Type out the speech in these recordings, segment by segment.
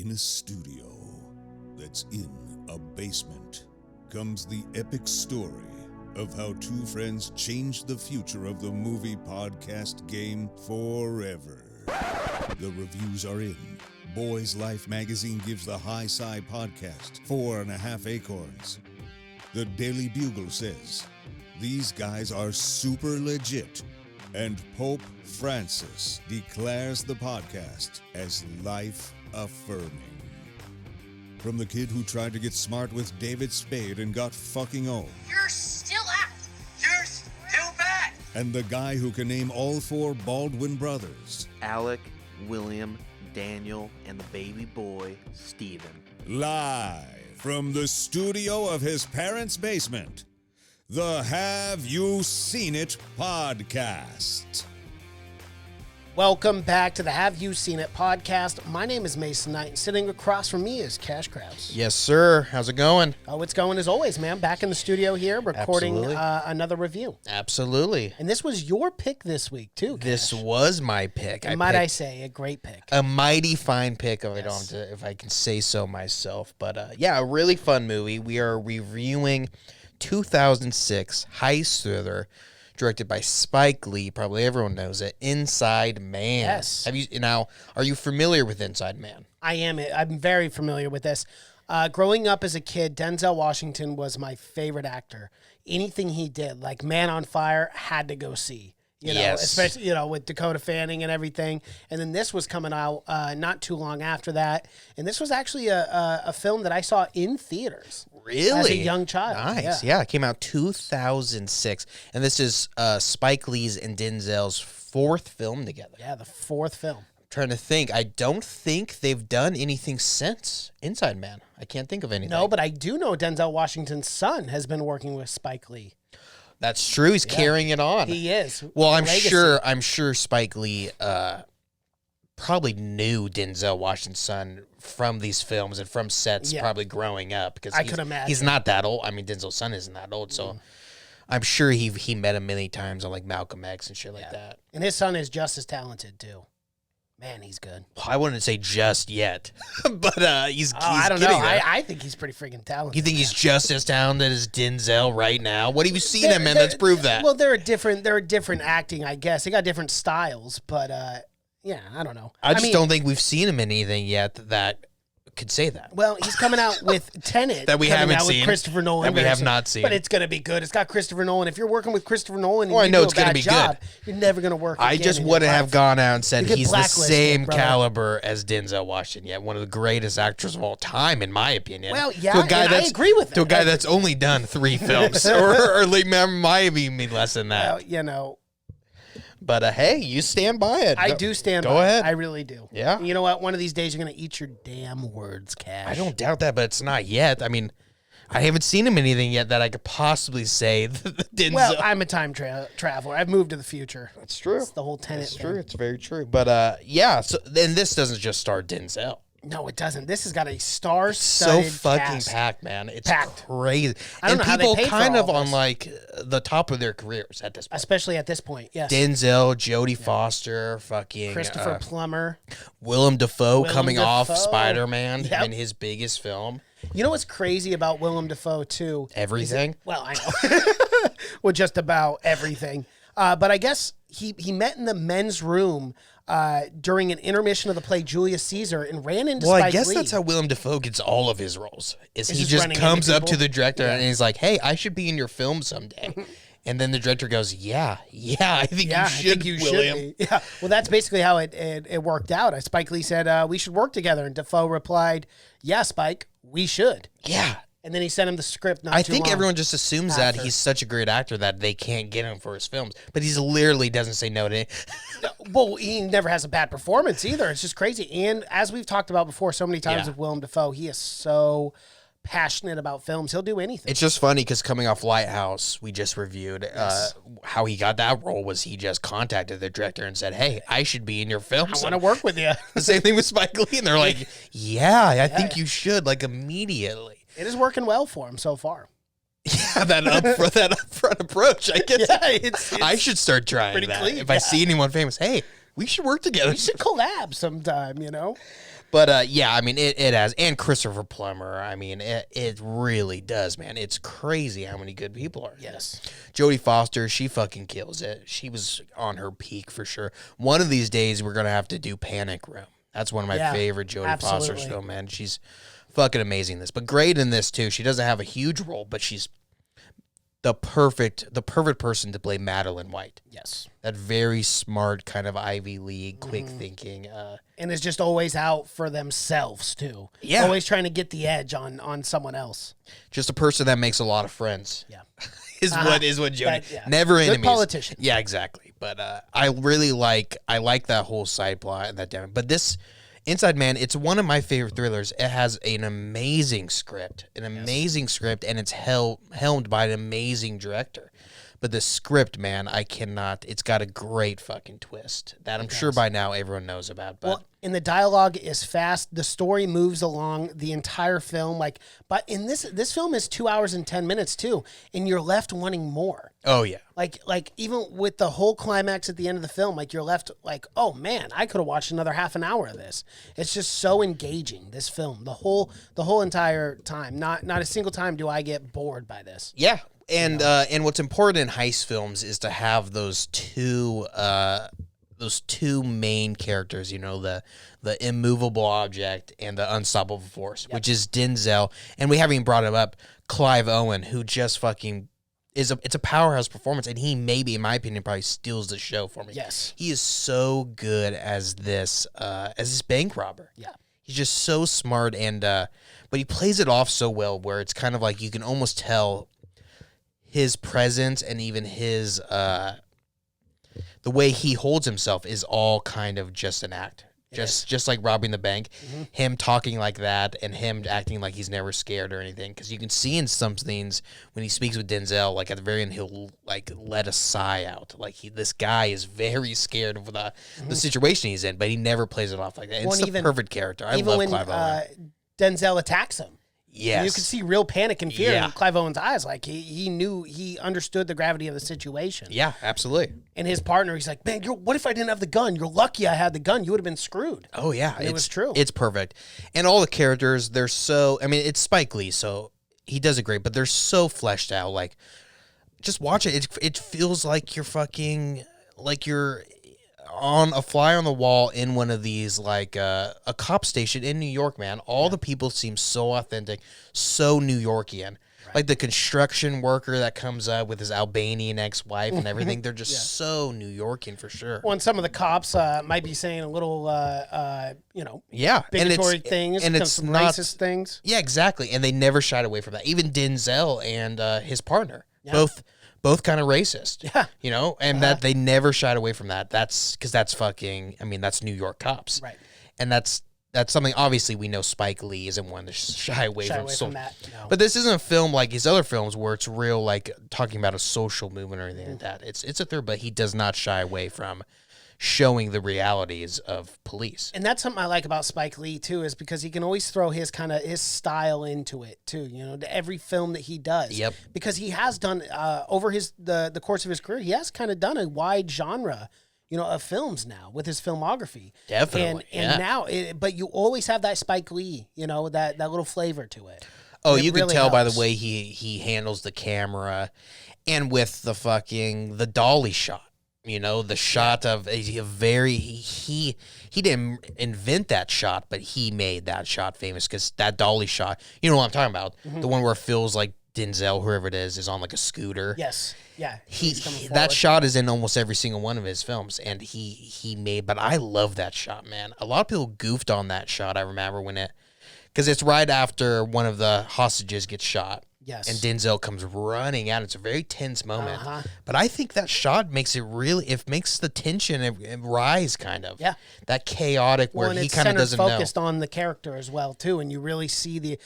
In a studio that's in a basement comes the epic story of how two friends changed the future of the movie podcast game forever. The reviews are in. Boys Life magazine gives the High Sci podcast 4.5 acorns. The Daily Bugle says, these guys are super legit. And Pope Francis declares the podcast as life-affirming. From the kid who tried to get smart with David Spade and got fucking old. You're still out. You're still bad. And the guy who can name all four Baldwin brothers. Alec, William, Daniel, and the baby boy, Stephen. Live from the studio of his parents' basement. The Have You Seen It podcast. Welcome back to the Have You Seen It podcast. My name is Mason Knight, and sitting across from me is Cash Krause. Yes, sir. How's it going? Oh, it's going as always, man. Back in the studio here, recording another review. Absolutely. And this was your pick this week, too, Cash. This was my pick. And might I say, a great pick. A mighty fine pick, if I can say so myself. But, yeah, a really fun movie. We are reviewing 2006 heist thriller directed by Spike Lee. Probably everyone knows it. Inside Man. Yes. Are you familiar with Inside Man? I am. I'm very familiar with this. Growing up as a kid, Denzel Washington was my favorite actor. Anything he did, like Man on Fire, had to go see. Yes. Especially, with Dakota Fanning and everything. And then this was coming out not too long after that. And this was actually a film that I saw in theaters. Really? As a young child. Nice. Yeah, it came out 2006. And this is Spike Lee's and Denzel's fourth film together. Yeah, the fourth film. I'm trying to think. I don't think they've done anything since Inside Man. I can't think of anything. No, but I do know Denzel Washington's son has been working with Spike Lee. That's true. He's carrying it on. He is. Well, I'm sure Spike Lee probably knew Denzel Washington's son from these films and from sets probably growing up, because I could imagine. He's not that old. I mean, Denzel's son isn't that old, so I'm sure he met him many times on like Malcolm X and shit like that. And his son is just as talented too. Man, he's good. I wouldn't say just yet, but he's I don't know. I think he's pretty freaking talented. You think he's just as talented as Denzel right now? What have you seen him in that's proved that? Well, they're different acting, I guess. They got different styles, but yeah, I don't know. I don't think we've seen him in anything yet that could say that. Well, he's coming out with Tenet that we haven't seen. With Christopher Nolan. That we have not seen. But it's going to be good. It's got Christopher Nolan. If you're working with Christopher Nolan, I know it's going to be good. Good. You're never going to work. I just wouldn't have gone out and said he's the same brother. caliber as Denzel Washington. Yet one of the greatest actors of all time, in my opinion. Well, yeah, I agree with that. To a guy that's only done 3 films, or might even less than that. Well, But hey, you stand by it. I do stand by it. Go ahead. I really do. Yeah. And you know what? One of these days you're going to eat your damn words, Cash. I don't doubt that, but it's not yet. I mean, I haven't seen him in anything yet that I could possibly say Denzel. Well, I'm a time traveler. I've moved to the future. That's true. It's the whole Tenet That's thing. true. It's very true. But yeah, so then this doesn't just star Denzel. No, it doesn't. This has got a star-studded so fucking cast. Packed, man. It's packed. Crazy. I don't know how they people paid for kind of all on this. like the top of their careers at this point. Especially at this point, yes. Denzel, Jodie Foster, fucking Christopher Plummer. Willem Dafoe Willem coming off Dafoe. Spider-Man Yep. in his biggest film. You know what's crazy about Willem Dafoe, too? Everything? Well, I know. Well, just about everything. But I guess he met in the men's room during an intermission of the play Julius Caesar and ran into Spike Lee. Well, I guess that's how Willem Dafoe gets all of his roles. Is he just just running comes into up to people? the director and he's like, "Hey, I should be in your film someday." And then the director goes, "Yeah, I think you should, William." Be. Yeah. Well, that's basically how it worked out. Spike Lee said, "We should work together," and Dafoe replied, "Yeah, Spike, we should." Yeah. And then he sent him the script. I think everyone just assumes that after. he's such a great actor that they can't get him for his films, but he's literally doesn't say no to it. Well, he never has a bad performance either. It's just crazy. And as we've talked about before so many times with Willem Dafoe, he is so passionate about films. He'll do anything. It's just funny because coming off Lighthouse, we just reviewed how he got that role was he just contacted the director and said, "Hey, I should be in your film. I want to work with you." The same thing with Spike Lee, and they're like, "Yeah, I think you should," like immediately. It is working well for him so far. Yeah, that upfront approach. I guess it's I should start trying that. clean, If I see anyone famous, hey, we should work together. We should collab sometime, But yeah, I mean, it has, and Christopher Plummer. I mean, it really does, man. It's crazy how many good people are. Yes. Jodie Foster, she fucking kills it. She was on her peak for sure. One of these days, we're gonna have to do Panic Room. That's one of my favorite Jodie Foster's films, man. She's fucking amazing in this, but great in this too. She doesn't have a huge role, but she's the perfect person to play Madeline White. Yes. That very smart kind of Ivy League, quick thinking. And is just always out for themselves too. Yeah. Always trying to get the edge on someone else. Just a person that makes a lot of friends. Yeah. is what Jodie. Yeah. Never Good enemies. politician. Yeah, exactly. But I really like that whole side plot and that damn. But this Inside Man, it's one of my favorite thrillers. It has an amazing script, and it's helmed by an amazing director. But the script, man, it's got a great fucking twist that I'm sure by now everyone knows about. But Well, and the dialogue is fast. The story moves along the entire film. But in this film is 2 hours and 10 minutes too, and you're left wanting more. oh yeah, Like even with the whole climax at the end of the film, like you're left like, oh man, I could have watched another half an hour of this. It's just so engaging, this film, the whole entire time. Not a single time do I get bored by this. yeah. And what's important in heist films is to have those two main characters, the immovable object and the unstoppable force, which is Denzel, and we haven't even brought him up, Clive Owen, who just fucking it's a powerhouse performance, and he maybe, in my opinion, probably steals the show for me. Yes. He is so good as this bank robber. Yeah. He's just so smart, and but he plays it off so well where it's kind of like you can almost tell his presence and even his the way he holds himself is all kind of just an act. Just like robbing the bank, him talking like that and him acting like he's never scared or anything. Because you can see in some things when he speaks with Denzel, like at the very end, he'll like let a sigh out. Like this guy is very scared of the situation he's in, but he never plays it off like that. It's the perfect character. I love Clive Owen. Denzel attacks him. Yes. You could see real panic and fear Yeah. in Clive Owen's eyes. Like he knew, he understood the gravity of the situation. Yeah, absolutely. And his partner, he's like, man, what if I didn't have the gun? You're lucky I had the gun. You would have been screwed. Oh, yeah. And it was true. It's perfect. And all the characters, they're so... I mean, it's Spike Lee, so he does it great, but they're so fleshed out. Like, just watch it. It feels like you're fucking... Like you're on a fly on the wall in one of these, like, a cop station in New York, man. All the people seem so authentic, so New Yorkian. Like the construction worker that comes up with his Albanian ex-wife and everything, they're just so New Yorkian for sure. Well, and some of the cops might be saying a little, Yeah, bigotry things, and it's some not racist things. Yeah, exactly, and they never shied away from that. Even Denzel and his partner, both kind of racist. Yeah, and that they never shied away from that. That's because that's fucking. I mean, that's New York cops, right? And that's something. Obviously, we know Spike Lee isn't one to shy away from. That. No. But this isn't a film like his other films where it's real, like talking about a social movement or anything like that. It's a third, but he does not shy away from showing the realities of police. And that's something I like about Spike Lee too, is because he can always throw his style into it too, to every film that he does. Yep. Because he has done over the course of his career, he has kind of done a wide genre, of films now with his filmography. Definitely. And now, but you always have that Spike Lee, that little flavor to it. Oh, And it you can really tell by the helps. way he handles the camera, and with the dolly shot. The shot of a very he didn't invent that shot, but he made that shot famous because that dolly shot. You know what I'm talking about? The one where it feels like Denzel, whoever it is on like a scooter. Yes. Yeah. That shot is in almost every single one of his films, and he made. But I love that shot, man. A lot of people goofed on that shot. I remember because it's right after one of the hostages gets shot. Yes. And Denzel comes running out. It's a very tense moment. But I think that shot makes it makes the tension rise kind of. Yeah. That chaotic where he kind of doesn't know. It's focused on the character as well too, and you really see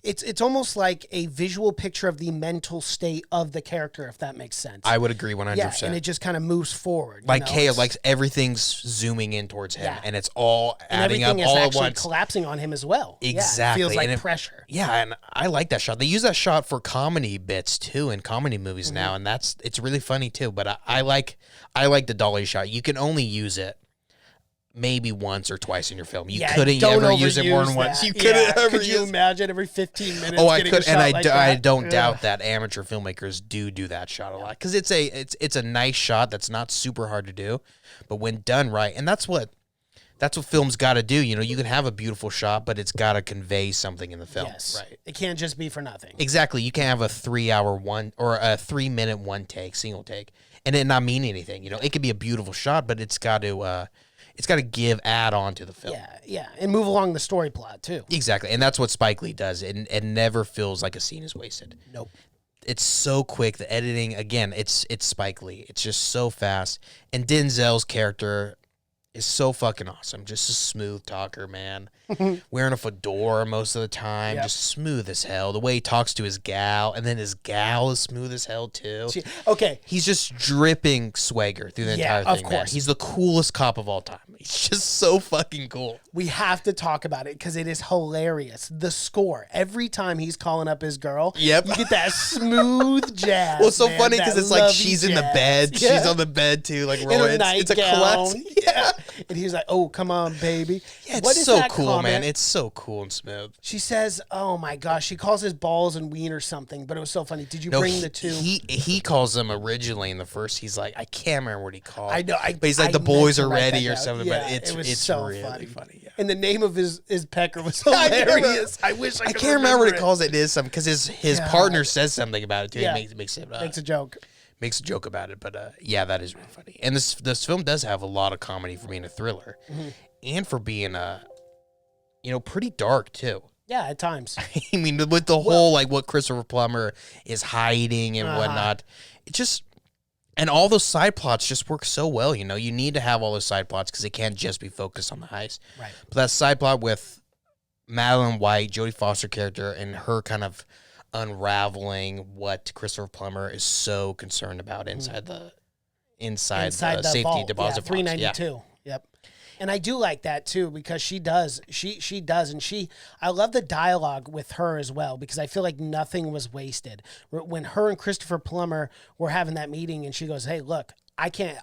it's almost like a visual picture of the mental state of the character, if that makes sense. I would agree 100%. Yeah, and it just kind of moves forward. Like chaos, like everything's zooming in towards him, and it's all and adding up everything is all at actually once. collapsing on him as well. Exactly. Yeah, it feels like And pressure. Yeah, and I like that shot. They use that shot for comedy bits too in comedy movies now, and it's really funny too. But I like the dolly shot. You can only use it maybe once or twice in your film. You Yeah, couldn't don't ever use it more than overuse once. that. You couldn't ever Could you use. imagine every 15 minutes? Oh, I getting could, a shot and like I that? don't doubt Ugh. that amateur filmmakers do that shot a lot because it's a nice shot that's not super hard to do, but when done right, and that's what film's got to do. You know, you can have a beautiful shot, but it's got to convey something in the film. Yes, Right. it can't just be for nothing. Exactly. You can't have a 3-hour one or a 3-minute one take, single take, and it not mean anything. You know, it could be a beautiful shot, but it's got to add on to the film. Yeah, and move along the story plot too. Exactly, and that's what Spike Lee does, and never feels like a scene is wasted. Nope. It's so quick. The editing, again, it's Spike Lee. It's just so fast, and Denzel's character is so fucking awesome. Just a smooth talker, man. Wearing a fedora most of the time, just smooth as hell. The way he talks to his gal, and then his gal is smooth as hell too. Okay. He's just dripping swagger through the entire thing, of man. course. He's the coolest cop of all time. He's just so fucking cool. We have to talk about it because it is hilarious. The score. Every time he's calling up his girl, you get that smooth jazz. Well, it's so man, funny because that it's like lovey she's in the jazz. bed. Yeah. She's on the bed too, like In rolling. her It's a nightgown. collapse. Yeah. And he's like, "Oh, come on, baby." Yeah, What it's is so that cool, comment? man. It's so cool and smooth. She says, "Oh my gosh," she calls his balls and ween or something, but it was so funny. Did you bring the two? He calls them originally in the first. He's like, I can't remember what he called. I know, but he's like, I the boys meant are to write ready that or down. something. Yeah, but it was it's so really funny. Yeah. And the name of his pecker was I can't hilarious. I wish I I could can't remember what he it. calls it. It is something because his God. partner says something about it too. Yeah. He makes it Makes a joke. makes a joke about it. But yeah, that is really funny. And this film does have a lot of comedy for being a thriller, and for being pretty dark too. Yeah, at times. I mean, with the whole like what Christopher Plummer is hiding and whatnot, it just and all those side plots just work so well. You know, you need to have all those side plots because it can't just be focused on the heist. Right. But that side plot with Madeline White, Jodie Foster character, and her kind of unraveling what Christopher Plummer is so concerned about inside the safety vault. deposit box. 392. Yep. And I do like that too because she does, and I love the dialogue with her as well because I feel like nothing was wasted. When her and Christopher Plummer were having that meeting and she goes, "Hey, look, I can't,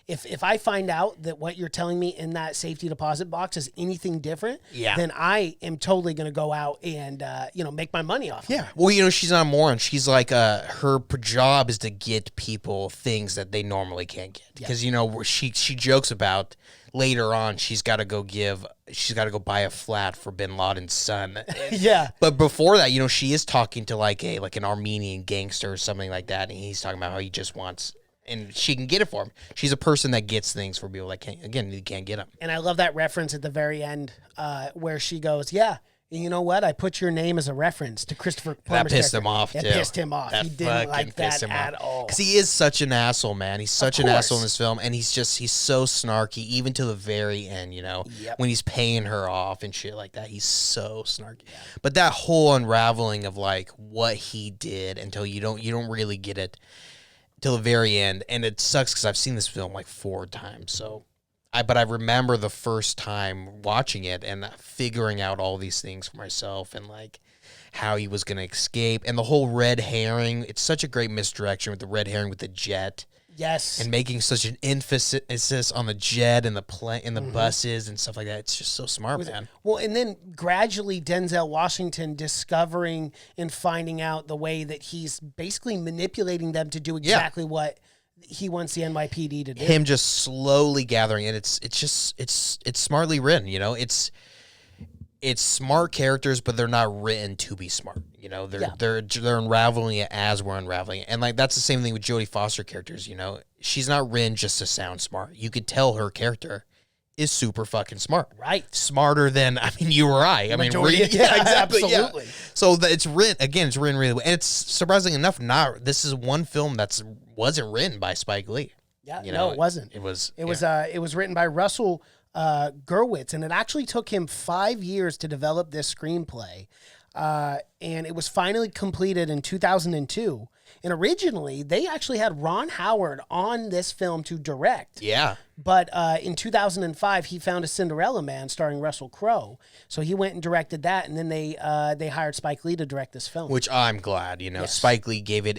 if I find out that what you're telling me in that safety deposit box is anything different, then I am totally going to go out and, make my money off of Yeah. it." Well, she's not a moron. She's like, her job is to get people things that they normally can't get. Because, she jokes about later on, she's got to go buy a flat for Bin Laden's son. Yeah. But before that, she is talking to like an Armenian gangster or something like that. And he's talking about how he just wants, and she can get it for him. She's a person that gets things for people that can't get them. And I love that reference at the very end where she goes, "Yeah, you know what? I put your name as a reference to Christopher Plummer's That pissed character." him off, too. It pissed him off. He didn't like that at all. Because he is such an asshole, man. He's such an course. asshole in this film, and he's so snarky, even to the very end, when he's paying her off and shit like that. He's so snarky. Yeah. But that whole unraveling of, like, what he did until you don't really get it till the very end, and it sucks because I've seen this film, like, 4 times, so... But I remember the first time watching it and figuring out all these things for myself and like how he was going to escape and the whole red herring. It's such a great misdirection with the red herring with the jet. Yes. And making such an emphasis on the jet and the plane and the buses and stuff like that. It's just so smart, man. Well, and then gradually Denzel Washington discovering and finding out the way that he's basically manipulating them to do exactly what he wants the NYPD to do. Him just slowly gathering it. It's smartly written, It's smart characters, but they're not written to be smart. They're unraveling it as we're unraveling it. And like that's the same thing with Jodie Foster characters, She's not written just to sound smart. You could tell her character is super fucking smart. Right. Smarter than you or I. Exactly. Absolutely. Yeah. So it's written really well. And it's surprisingly enough, this is one film that wasn't written by Spike Lee. Yeah, no, it wasn't. It was written by Russell Gurwitz, and it actually took him 5 years to develop this screenplay. And it was finally completed in 2002. And originally, they actually had Ron Howard on this film to direct. Yeah. But in 2005, he found a Cinderella Man starring Russell Crowe. So he went and directed that, and then they hired Spike Lee to direct this film. Which I'm glad, Yes. Spike Lee gave it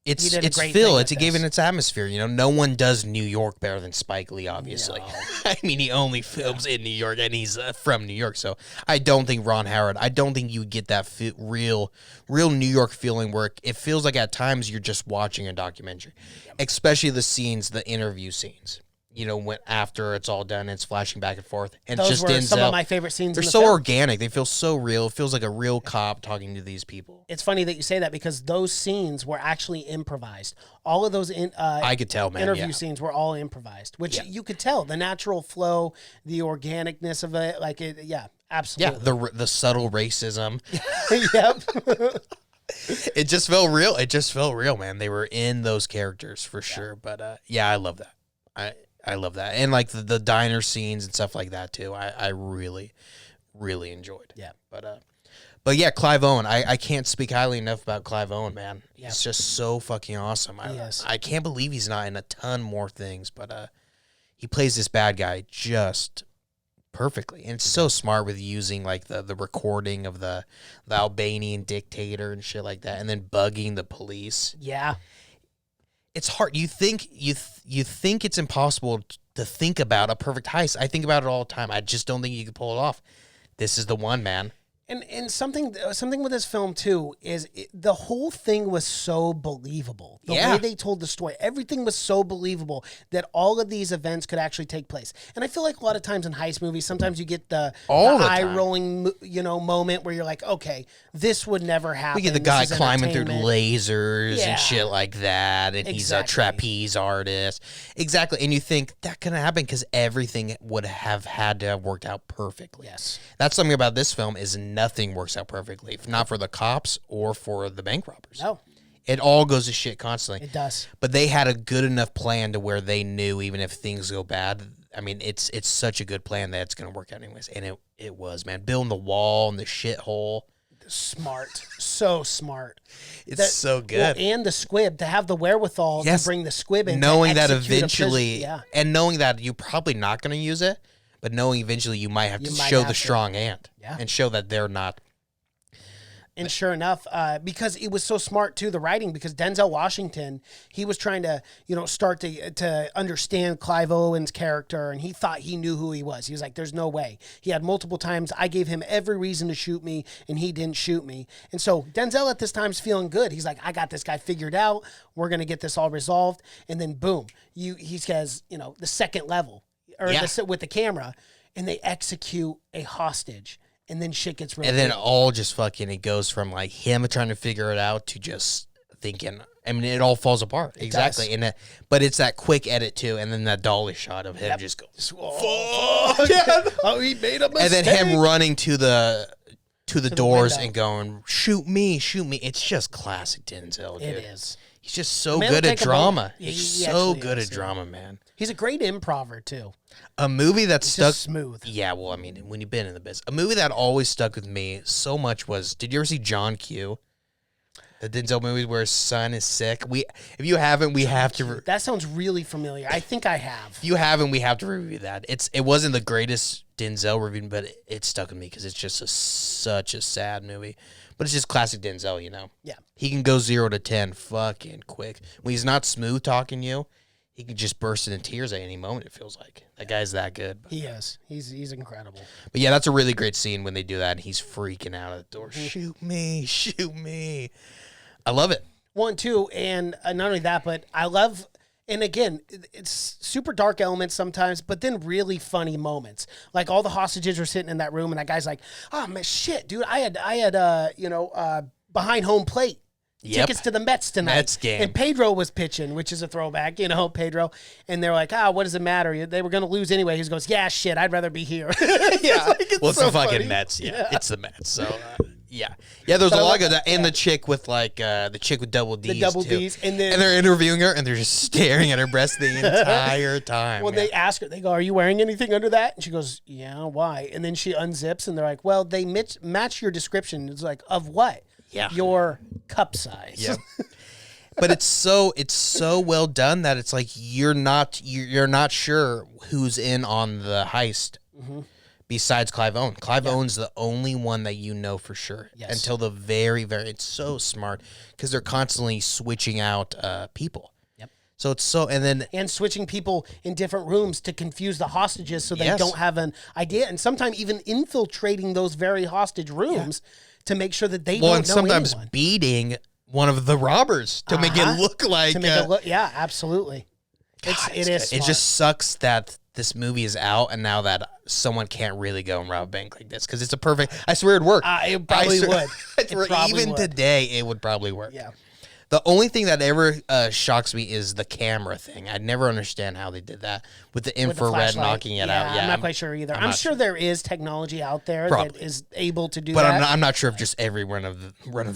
It's did a great Phil. thing It with gave this. it its atmosphere. You know, no one does New York better than Spike Lee. Obviously, No. I mean, he only films in New York, and he's from New York. So I don't think Ron Howard. I don't think you get that real New York feeling where it feels like at times you're just watching a documentary, especially the scenes, the interview scenes. You know, when after it's all done, it's flashing back and forth, and Those it's just were Denzel. some of my favorite scenes. They're in the so film. organic. They feel so real. It feels like a real cop talking to these people. It's funny that you say that because those scenes were actually improvised. All of those I could tell, man. interview Yeah. scenes were all improvised, which you could tell the natural flow, the organicness of it. Like it, yeah, absolutely. Yeah, the subtle racism. Yep. It just felt real. It just felt real, man. They were in those characters for sure. But yeah, I love that. I love that, and like the diner scenes and stuff like that too. I really enjoyed. Yeah. But yeah, Clive Owen. I can't speak highly enough about Clive Owen, man. Yeah. He's just so fucking awesome. Yes. I can't believe he's not in a ton more things, but he plays this bad guy just perfectly, and it's so smart with using like the recording of the Albanian dictator and shit like that, and then bugging the police. Yeah. It's hard. You think it's impossible to think about a perfect heist. I think about it all the time. I just don't think you can pull it off. This is the one, man. And something with this film too is the whole thing was so believable. The way they told the story, everything was so believable that all of these events could actually take place. And I feel like a lot of times in heist movies, sometimes you get the eye rolling, moment where you're like, okay, this would never happen. We get the guy climbing through lasers and shit like that, and he's a trapeze artist. Exactly, and you think that couldn't happen because everything would have had to have worked out perfectly. Yes, that's something about this film is nothing works out perfectly, not for the cops or for the bank robbers. No. It all goes to shit constantly. It does. But they had a good enough plan to where they knew even if things go bad, I mean, it's such a good plan that it's going to work out anyways. And it was, man. Building the wall and the shithole. Smart. So smart. It's so good. Well, and the squib, to have the wherewithal to bring the squib in. Knowing that eventually, and knowing that you're probably not going to use it, but knowing eventually you might have to show the strong hand and show that they're not. And sure enough, because it was so smart too, the writing, because Denzel Washington, he was trying to, start to understand Clive Owen's character, and he thought he knew who he was. He was like, there's no way. He had multiple times, I gave him every reason to shoot me, and he didn't shoot me. And so Denzel at this time is feeling good. He's like, I got this guy figured out. We're going to get this all resolved. And then boom, he says, the second level, or with the camera, and they execute a hostage. And then shit gets real. And then all just fucking, it goes from like him trying to figure it out to just thinking, I mean, it all falls apart. Exactly. And but it's that quick edit too. And then that dolly shot of him just goes, fuck. Oh, he made a mistake. And then him running to the doors and going, shoot me. It's just classic Denzel, dude. It is. He's just so good at drama. He's so good at is, drama, man. He's a great improver, too. A movie that stuck smooth. Yeah, well, I mean, when you've been in the business, a movie that always stuck with me so much was. Did you ever see John Q? The Denzel movie where his son is sick. If you haven't, we have to. That sounds really familiar. I think I have. If you haven't, we have to review that. It wasn't the greatest Denzel review, but it stuck with me because it's just such a sad movie. But it's just classic Denzel, Yeah. He can go 0 to 10 fucking quick. When he's not smooth talking you, he can just burst into tears at any moment, it feels like. That guy's that good. He is. He's incredible. But yeah, that's a really great scene when they do that and he's freaking out at the door. Shoot me. I love it. 1, 2, and not only that, but I love... And again, it's super dark elements sometimes, but then really funny moments. Like all the hostages were sitting in that room, and that guy's like, "Oh man, shit, dude! I had behind home plate tickets to the Mets tonight. Mets game. And Pedro was pitching, which is a throwback, Pedro. And they're like, what does it matter? They were going to lose anyway. He goes, yeah, shit, I'd rather be here. It's so the fucking funny. Mets. Yeah, it's the Mets. So. Yeah. There's a lot of that, and the chick with the chick with double D's. The double too. D's, and they're interviewing her, and they're just staring at her breast the entire time. Well, they ask her, they go, "Are you wearing anything under that?" And she goes, "Yeah, why?" And then she unzips, and they're like, "Well, they match your description." It's like, of what? Yeah, your cup size. Yeah. But it's so well done that it's like you're not sure who's in on the heist. Mm-hmm. besides Clive Owen. Clive Owen's the only one that you know for sure until the very, very. It's so smart because they're constantly switching out people. Yep. So it's so and switching people in different rooms to confuse the hostages so they don't have an idea, and sometimes even infiltrating those very hostage rooms to make sure that they don't know and sometimes anyone. beating one of the robbers to make it look like absolutely. It is smart. It just sucks that this movie is out and now that someone can't really go and rob a bank like this because it's a perfect. I swear it'd work. It probably would. Today, it would probably work. Yeah. The only thing that ever shocks me is the camera thing. I never understand how they did that with the infrared knocking it out. Yeah, I'm not quite sure either. I'm sure there is technology out there that is able to do but that. But I'm not sure if just every run of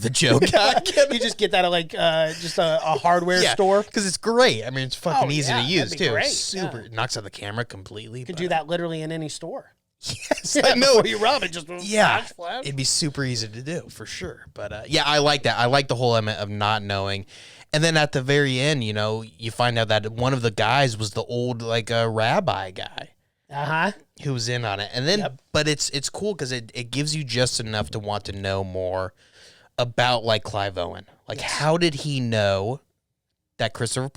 the joke. You just get that at like just a hardware store because it's great. I mean, it's fucking easy to use too. Great. Super. It knocks out the camera completely. You could do that literally in any store. Yes, I know. Before you rob it, just flash. It'd be super easy to do for sure. But I like that. I like the whole element of not knowing. And then at the very end, you find out that one of the guys was the old rabbi guy. Who was in on it. And then, but it's cool because it gives you just enough to want to know more about Clive Owen. How did he know that Christopher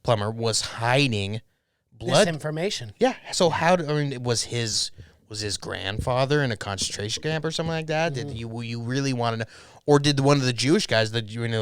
Plummer was hiding blood information? Yeah. So was his grandfather in a concentration camp or something like that? Did you really want to know, or did one of the Jewish guys, the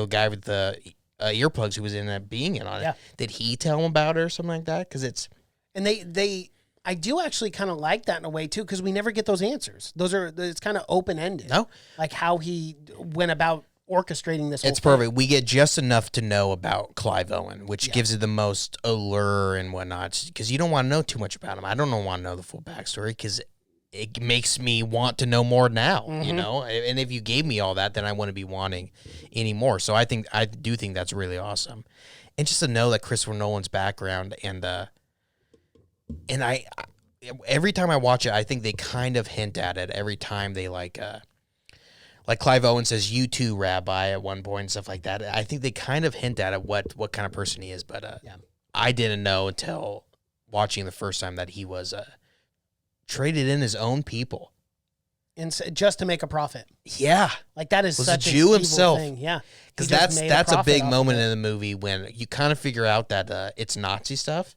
guy with the earplugs who was being in on it, did he tell him about it or something like that? Because it's I do actually kind of like that in a way too because we never get those answers. It's kind of open ended. No, like how he went about orchestrating this. It's perfect. We get just enough to know about Clive Owen, which gives it the most allure and whatnot. Because you don't want to know too much about him. I don't want to know the full backstory because it makes me want to know more now. And if you gave me all that, then I wouldn't be wanting any more. So I do think that's really awesome, and just to know that Christopher Nolan's background and I every time I watch it, I think they kind of hint at it every time they like Clive Owen says, "You too, Rabbi," at one point and stuff like that. I think they kind of hint at it what kind of person he is, but I didn't know until watching the first time that he was traded in his own people, and just to make a profit. Yeah, that is was such a Jew an himself. Evil thing. Yeah, because that's a big moment in the movie when you kind of figure out that it's Nazi stuff,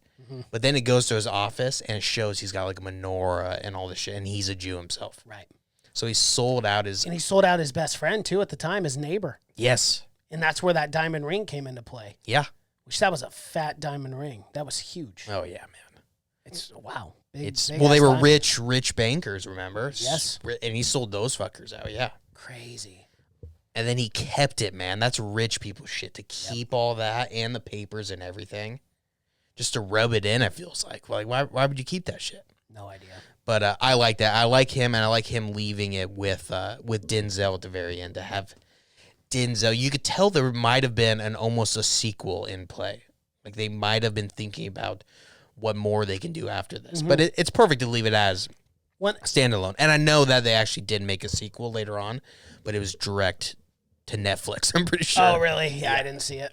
but then it goes to his office and it shows he's got a menorah and all this shit, and he's a Jew himself. Right. So he sold out his best friend too at the time, his neighbor. Yes. And that's where that diamond ring came into play. Yeah. Which that was a fat diamond ring. That was huge. Oh yeah, man. It's wow. Big they were rich bankers, remember? Yes. And he sold those fuckers out, yeah. Crazy. And then he kept it, man. That's rich people shit to keep all that and the papers and everything. Just to rub it in, it feels like. Why would you keep that shit? No idea. But I like that. I like him, and I like him leaving it with Denzel at the very end. To have Denzel, you could tell there might have been almost a sequel in play. They might have been thinking about what more they can do after this. But it's perfect to leave it as standalone. And I know that they actually did make a sequel later on, but it was direct to Netflix, I'm pretty sure. Oh, really? Yeah. I didn't see it.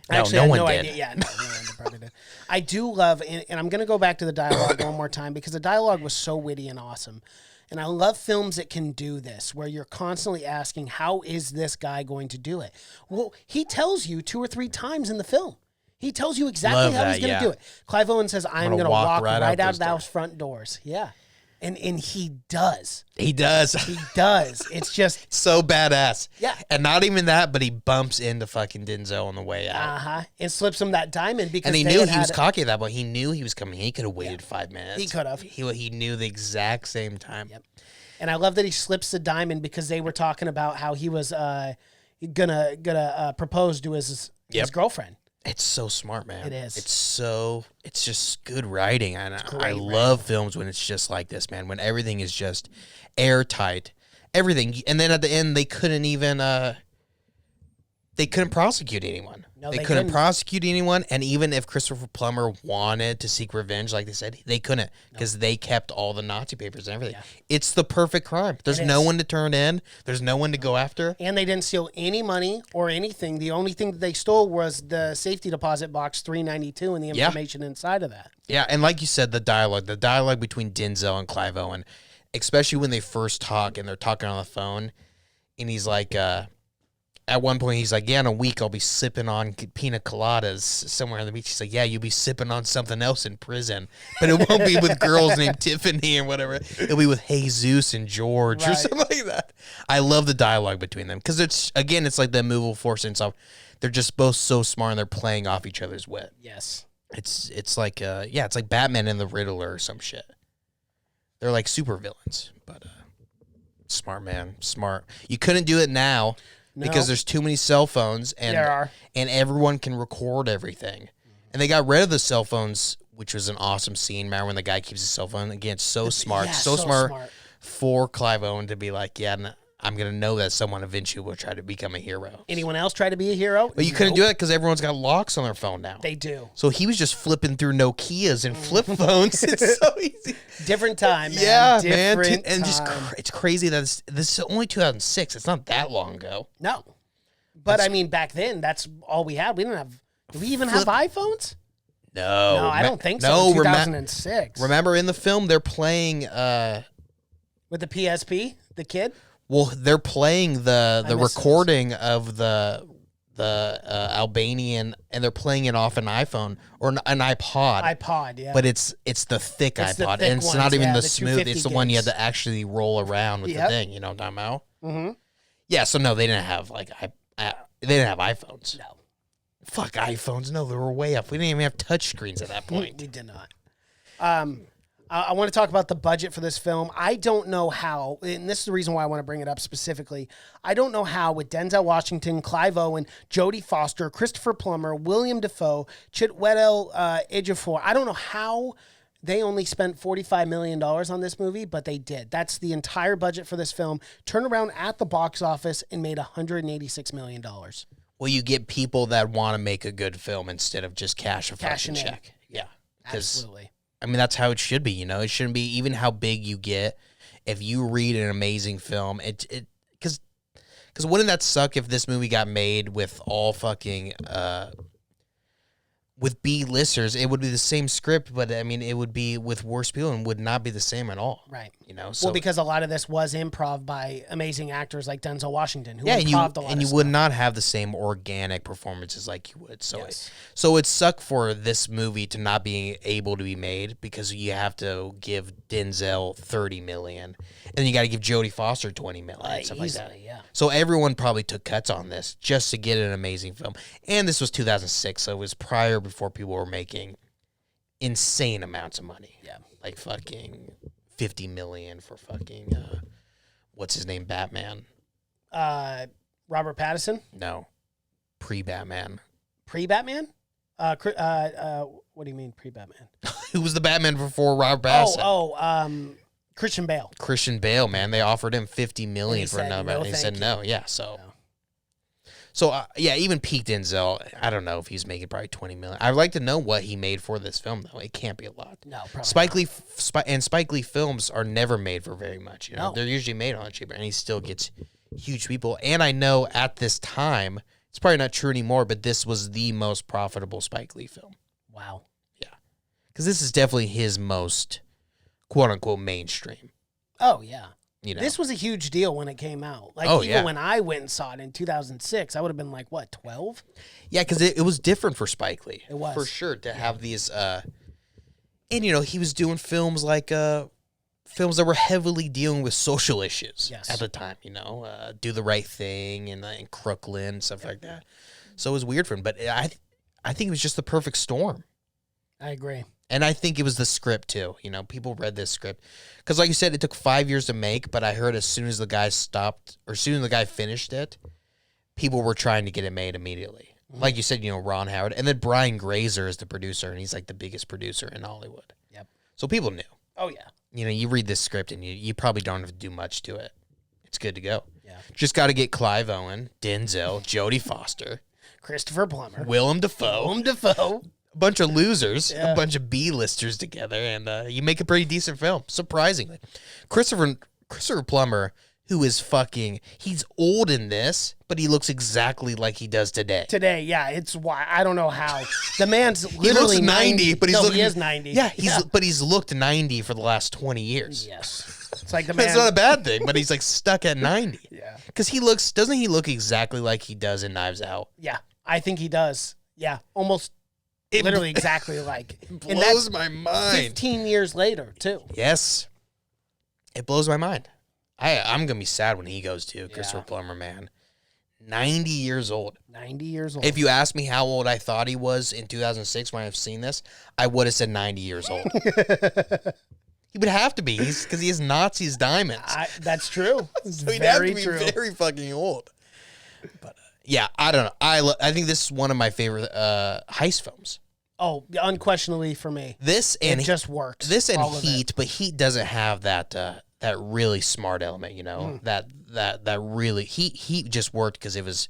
Actually, no one did. Idea. Yeah, no one probably did. I do love, and I'm going to go back to the dialogue one more time because the dialogue was so witty and awesome. And I love films that can do this, where you're constantly asking, how is this guy going to do it? Well, he tells you 2 or 3 times in the film. He tells you exactly how he's going to do it. Clive Owen says, I'm going to walk right out of those front doors. Yeah. And he does. He does. He does. It's just so badass. Yeah. And not even that, but he bumps into fucking Denzel on the way out. And slips him that diamond because and he knew he was cocky at that point. He knew he was coming. He could have waited 5 minutes. He could have. He knew the exact same time. Yep. And I love that he slips the diamond because they were talking about how he was gonna propose to his girlfriend. It's so smart, man. It is. It's just good writing. And I love films when it's just like this, man. When everything is just airtight. Everything. And then at the end, they couldn't prosecute anyone. No, They couldn't prosecute anyone, and even if Christopher Plummer wanted to seek revenge, like they said, they couldn't because they kept all the Nazi papers and everything. Yeah. It's the perfect crime. There's no one to turn in. There's no one to go after. And they didn't steal any money or anything. The only thing that they stole was the safety deposit box 392 and the information inside of that. Yeah, and like you said, the dialogue between Denzel and Clive Owen, especially when they first talk and they're talking on the phone, and he's like... at one point, he's like, yeah, in a week, I'll be sipping on pina coladas somewhere on the beach. He's like, yeah, you'll be sipping on something else in prison. But it won't be with girls named Tiffany or whatever. It'll be with Jesus and George or something like that. I love the dialogue between them. Because it's like the immovable force and stuff. They're just both so smart and they're playing off each other's wit. Yes. It's like, it's like Batman and the Riddler or some shit. They're like super villains. But smart, man. Smart. You couldn't do it now. No. Because there's too many cell phones, and everyone can record everything. And they got rid of the cell phones, which was an awesome scene. Remember when the guy keeps his cell phone? Again, so smart. So smart for Clive Owen to be like, I'm going to know that someone eventually will try to become a hero. Anyone else try to be a hero? But you couldn't do it because everyone's got locks on their phone now. They do. So he was just flipping through Nokias and flip phones. It's so easy. Different time, man. Yeah, Different man. And time. it's crazy that this is only 2006. It's not that long ago. No. But, I mean, back then, that's all we had. We didn't have... Do we even have iPhones? No. No, I don't think so. No, 2006. Remember in the film, they're playing... with the PSP, the kid? Well, they're playing the recording of the Albanian, and they're playing it off an iPhone or an iPod. iPod, yeah. But it's the thick iPod, and it's not even the smooth. It's the one you had to actually roll around with the thing. You know what I'm talking about? Mm-hmm. Yeah. So no, they didn't have they didn't have iPhones. No. Fuck iPhones. No, they were way up. We didn't even have touch screens at that point. We did not. I want to talk about the budget for this film. I don't know how, and this is the reason why I want to bring it up specifically. I don't know how with Denzel Washington, Clive Owen, Jodie Foster, Christopher Plummer, Willem Dafoe, Chiwetel Ejiofor. I don't know how they only spent $45 million on this movie, but they did. That's the entire budget for this film. Turned around at the box office and made $186 million. Well, you get people that want to make a good film instead of just cash a fucking check. Yeah. Absolutely. I mean, that's how it should be, you know? It shouldn't be even how big you get. If you read an amazing film, because wouldn't that suck if this movie got made with all fucking, with B-listers? It would be the same script, but, I mean, it would be with worse people and would not be the same at all. Right. You know? So, well, because a lot of this was improv by amazing actors like Denzel Washington, who improved a lot of stuff. And you would not have the same organic performances like you would. So, so it sucked for this movie to not be able to be made because you have to give Denzel $30 million, and then you got to give Jodie Foster $20 million, and stuff easily, like that. Yeah. So everyone probably took cuts on this just to get an amazing film. And this was 2006, so it was before people were making insane amounts of money. Yeah. Like fucking $50 million for fucking what's his name, Batman? Robert Pattinson? No. Pre-Batman. Pre-Batman? What do you mean pre-Batman? Who was the Batman before Robert Pattinson? Christian Bale. Christian Bale, man. They offered him $50 million for another. And he said no. Yeah, so. No. So, even peak Denzel, I don't know if he's making probably $20 million. I'd like to know what he made for this film, though. It can't be a lot. No, probably Spike Lee films are never made for very much. You know, no. They're usually made on cheaper, and he still gets huge people. And I know at this time, it's probably not true anymore, but this was the most profitable Spike Lee film. Wow. Yeah. Because this is definitely his most, quote-unquote, mainstream. Oh, yeah. You know. This was a huge deal when it came out. Like, when I went and saw it in 2006, I would have been like, what, 12? Yeah, because it was different for Spike Lee. It was. For sure, to have these... and, you know, he was doing films like... films that were heavily dealing with social issues at the time, you know? Do the Right Thing and Crooklyn and stuff like that. So it was weird for him. But I think it was just the perfect storm. I agree. And I think it was the script, too. You know, people read this script. Because, like you said, it took 5 years to make, but I heard as soon as the guy finished it, people were trying to get it made immediately. Mm-hmm. Like you said, you know, Ron Howard. And then Brian Grazer is the producer, and he's like the biggest producer in Hollywood. Yep. So people knew. Oh, yeah. You know, you read this script, and you probably don't have to do much to it. It's good to go. Yeah. Just got to get Clive Owen, Denzel, Jodie Foster. Christopher Plummer. Willem Dafoe. Willem Dafoe. A bunch of losers, Yeah. a bunch of B-listers together, and you make a pretty decent film, surprisingly. Christopher Plummer, who is he's old in this, but he looks exactly like he does today. Today, yeah, it's why I don't know how. The man's He literally looks 90, but he is 90. Yeah, but he's looked 90 for the last 20 years. Yes. It's like the man. It's not a bad thing, but he's like stuck at 90. Yeah. Because doesn't he look exactly like he does in Knives Out? Yeah, I think he does. Yeah, almost literally exactly like. And Blows that's my mind. 15 years later, too. Yes. It blows my mind. I'm going to be sad when he goes too, Christopher Plummer, man. 90 years old. 90 years old. If you asked me how old I thought he was in 2006 when I've seen this, I would have said 90 years old. He would have to be, because he has Nazis diamonds. That's true. So he'd Very have to be true. very fucking old. But yeah, I don't know. I think this is one of my favorite heist films. Oh, unquestionably for me. This and it just works. This and all of Heat, it. but Heat doesn't have that really smart element, you know. That really Heat just worked because it was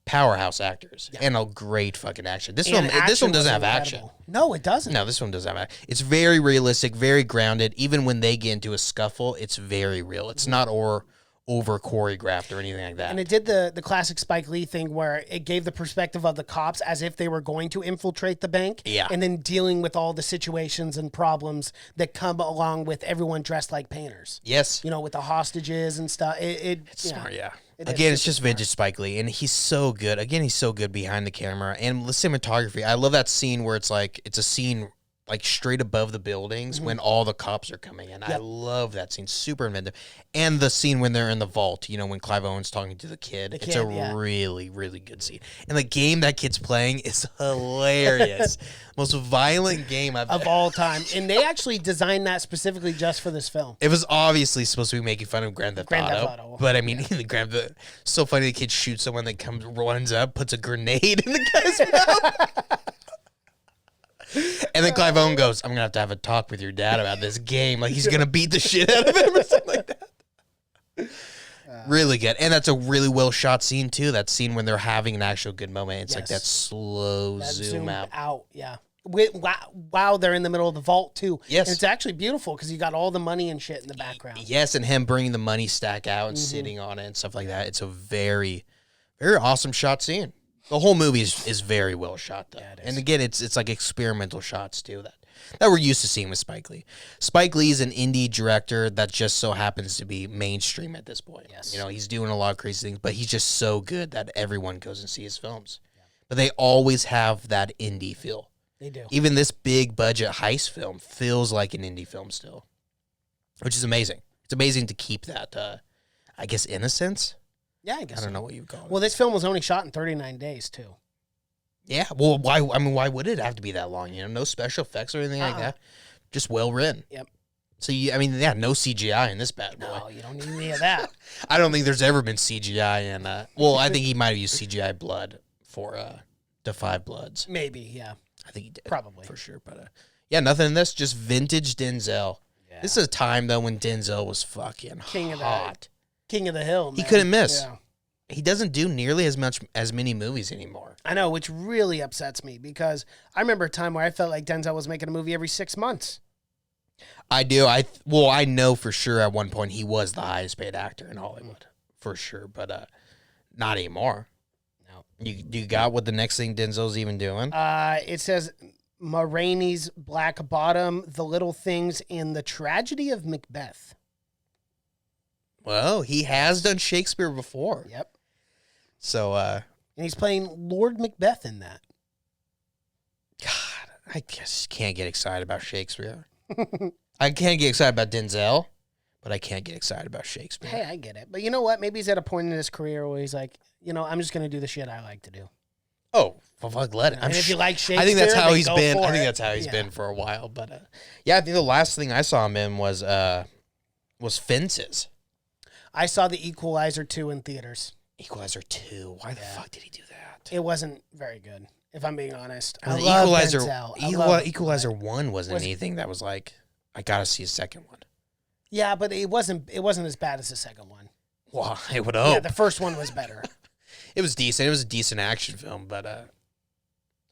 powerhouse actors and a great fucking action. This one doesn't have action. No, it doesn't. No, this one doesn't have action. It's very realistic, very grounded. Even when they get into a scuffle, it's very real. It's not over choreographed or anything like that. And it did the classic Spike Lee thing where it gave the perspective of the cops as if they were going to infiltrate the bank. Yeah. And then dealing with all the situations and problems that come along with everyone dressed like painters. Yes. You know, with the hostages and stuff. It's Smart, yeah. It Again, is it's just vintage Spike Lee, and he's so good. Again, he's so good behind the camera. And the cinematography, I love that scene where it's a scene like straight above the buildings when all the cops are coming in. I love that scene. Super inventive. And the scene when they're in the vault, you know, when Clive Owen's talking to the kid. It's a really, really good scene. And the game that kid's playing is hilarious. Most violent game of all time. And they actually designed that specifically just for this film. It was obviously supposed to be making fun of Grand Theft Auto. But I mean, so funny the kid shoots someone that runs up, puts a grenade in the guy's mouth. And then Clive Owen goes, I'm going to have a talk with your dad about this game. Like, he's going to beat the shit out of him or something like that. Really good. And that's a really well shot scene, too. That scene when they're having an actual good moment. It's like that slow zoom out. Yeah. Wow, they're in the middle of the vault, too. Yes. And it's actually beautiful because you got all the money and shit in the background. Yes, and him bringing the money stack out and sitting on it and stuff like that. It's a very, very awesome shot scene. The whole movie is very well shot, though. Yeah, and again, it's like experimental shots, too, that we're used to seeing with Spike Lee. Spike Lee's an indie director that just so happens to be mainstream at this point. Yes. You know, he's doing a lot of crazy things, but he's just so good that everyone goes and sees his films. Yeah. But they always have that indie feel. They do. Even this big budget heist film feels like an indie film still, which is amazing. It's amazing to keep that, I guess, innocence. Yeah, I guess. I don't know what you call it. Well, this film was only shot in 39 days, too. Yeah, well, why would it have to be that long? You know, no special effects or anything like that. Just well written. Yep. So, no CGI in this bad boy. No, you don't need any of that. I don't think there's ever been CGI in, well, I think he might have used CGI blood for Defy Bloods. Maybe, yeah. I think he did. Probably. For sure, but yeah, nothing in this, just vintage Denzel. Yeah. This is a time, though, when Denzel was fucking hot. King of the Hill, man. He couldn't miss. Yeah. He doesn't do nearly as many movies anymore. I know, which really upsets me because I remember a time where I felt like Denzel was making a movie every 6 months. I do. I know for sure at one point he was the highest paid actor in Hollywood, for sure. But not anymore. No. You got what the next thing Denzel's even doing? It says Ma Rainey's Black Bottom, The Little Things, and The Tragedy of Macbeth. Well, he has done Shakespeare before. Yep. So, and he's playing Lord Macbeth in that. God, I just can't get excited about Shakespeare. I can't get excited about Denzel, but I can't get excited about Shakespeare. Hey, I get it. But you know what? Maybe he's at a point in his career where he's like, I'm just going to do the shit I like to do. Oh, well, fuck, let it. If you like Shakespeare, I think that's how he's been. I think that's how he's been for a while. But yeah, I think the last thing I saw him in was Fences. I saw the Equalizer 2 in theaters. Equalizer 2. Why the fuck did he do that? It wasn't very good, if I'm being honest. I love Denzel. Equalizer 1 wasn't anything that was like, I gotta see a second one. Yeah, but it wasn't as bad as the second one. Well, I would hope. Yeah, the first one was better. It was decent. It was a decent action film, but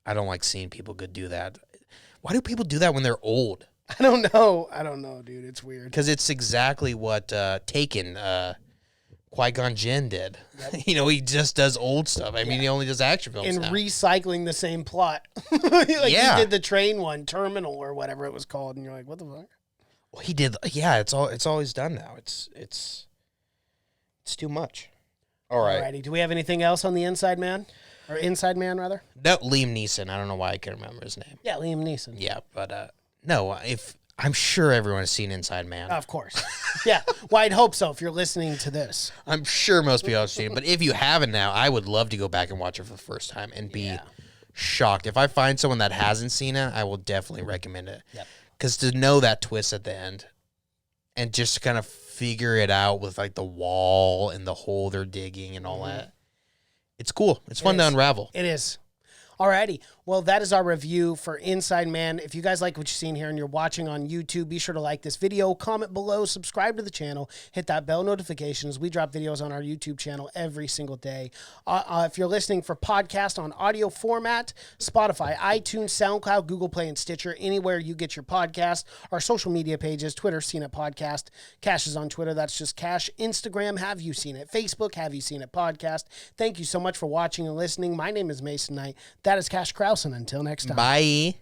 I don't like seeing people do that. Why do people do that when they're old? I don't know, dude. It's weird. Because it's exactly what Taken, Qui-Gon Jinn did. Yep. He just does old stuff. I mean, he only does action films and now. Recycling the same plot. Like he did the train one, Terminal or whatever it was called, and you're like, what the fuck? Well, he did. Yeah, it's always done now. It's too much. All right. Alrighty. Do we have anything else on the Inside Man? Or Inside Man, rather? No, Liam Neeson. I don't know why I can't remember his name. Yeah, Liam Neeson. Yeah, but no, I'm sure everyone has seen Inside Man. Of course. Yeah. Well, I'd hope so if you're listening to this. I'm sure most people have seen it, but if you haven't now, I would love to go back and watch it for the first time and be shocked. If I find someone that hasn't seen it, I will definitely recommend it. Yep. Because to know that twist at the end and just kind of figure it out with like the wall and the hole they're digging and all that, it's cool. It's fun to unravel. It is. Alrighty. Well, that is our review for Inside Man. If you guys like what you've seen here and you're watching on YouTube, be sure to like this video, comment below, subscribe to the channel, hit that bell notifications. We drop videos on our YouTube channel every single day. If you're listening for podcast on audio format, Spotify, iTunes, SoundCloud, Google Play, and Stitcher, anywhere you get your podcast. Our social media pages, Twitter, Seen It Podcast. Cash is on Twitter. That's just Cash. Instagram, Have You Seen It? Facebook, Have You Seen It Podcast. Thank you so much for watching and listening. My name is Mason Knight. That is Cash Krause, and until next time. Bye.